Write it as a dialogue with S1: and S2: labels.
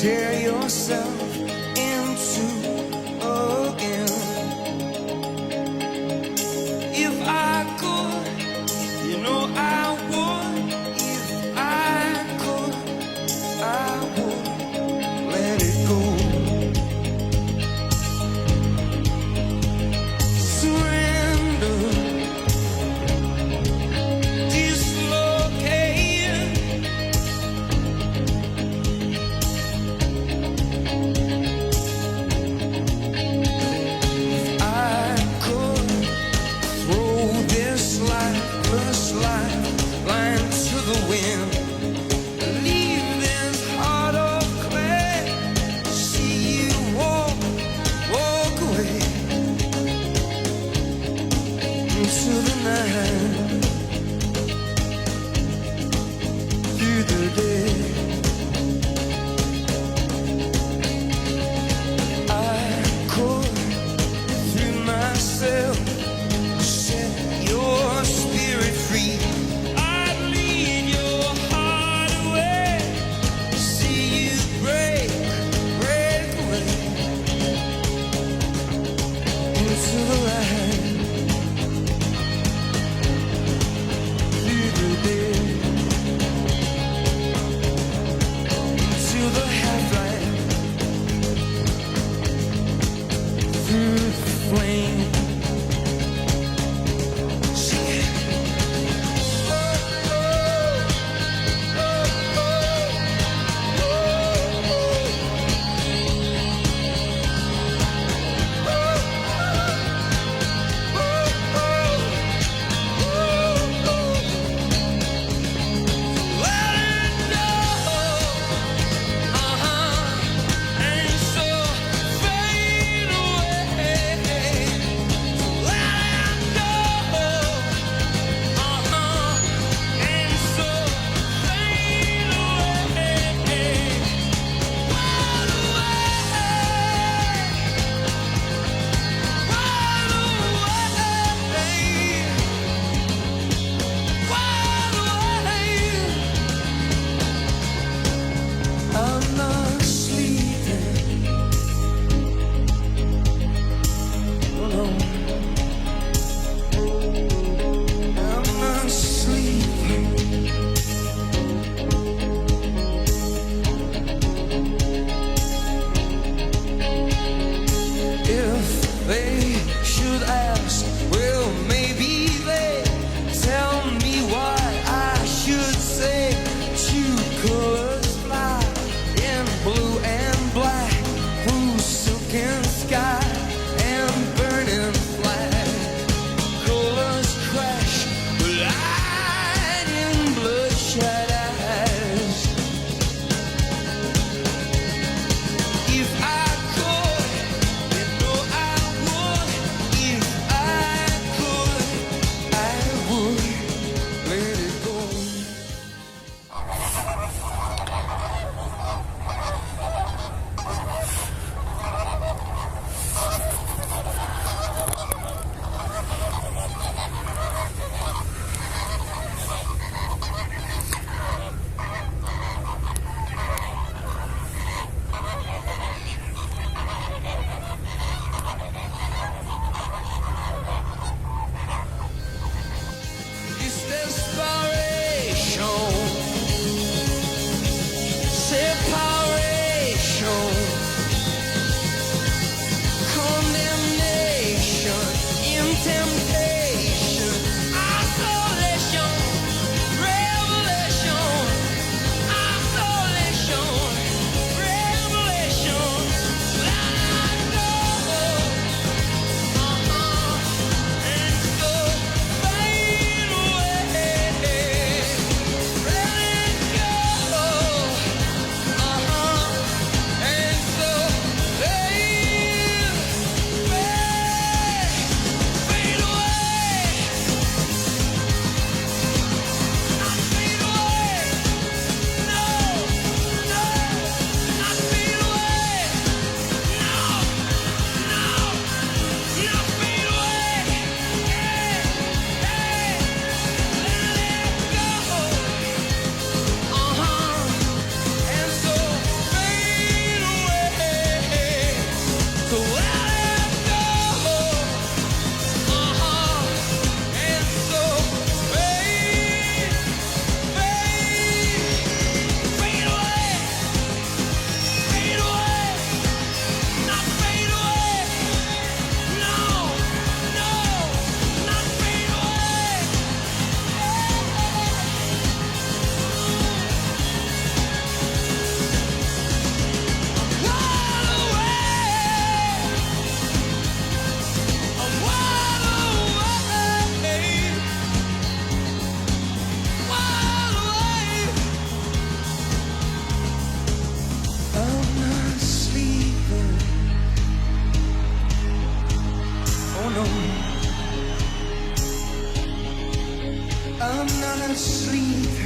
S1: tear yourself into again. If I could, you know I would. If I could, I would let it go. Surrender, dislocate. I could throw this lifeless lifeline to the wind. Leave this heart of clay. See you walk away into the night, through the day. I could, through myself, set your spirit free. I'd lead your heart away, see you break away into the light, through the day, into the half-light, through the flame. I'm not sleeping, no, I'm not sleeping. If they should ask, well, maybe they tell me what I should say. Two colors fly in blue and black, blue silken sky and burning flag. Colors crash, light in bloodshot eyes. If I could, you know I would. If I could, I would let it go. It's desperation, separation, condemnation, in temptation, isolation, revelation, isolation, revelation. Let go, and so fade away. I'm not sleeping.